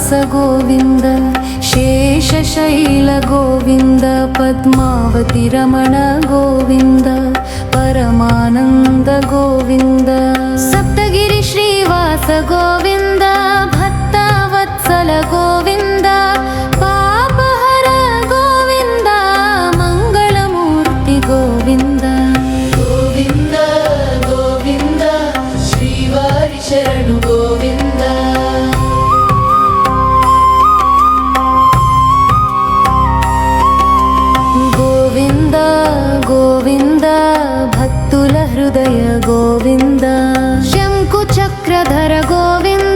శ్రీనివాస గోవింద శేషశైల గోవింద పద్మావతి రమణ గోవింద పరమానంద గోవింద సప్తగిరి శ్రీవాస గోవింద భక్తవత్సల గోవింద పాపహర గోవింద మంగళమూర్తి గోవింద గోవింద గోవింద శ్రీవారి శరణు గోవింద గోవింద గోవింద భక్తుల హృదయ గోవింద శంకు చక్రధర గోవింద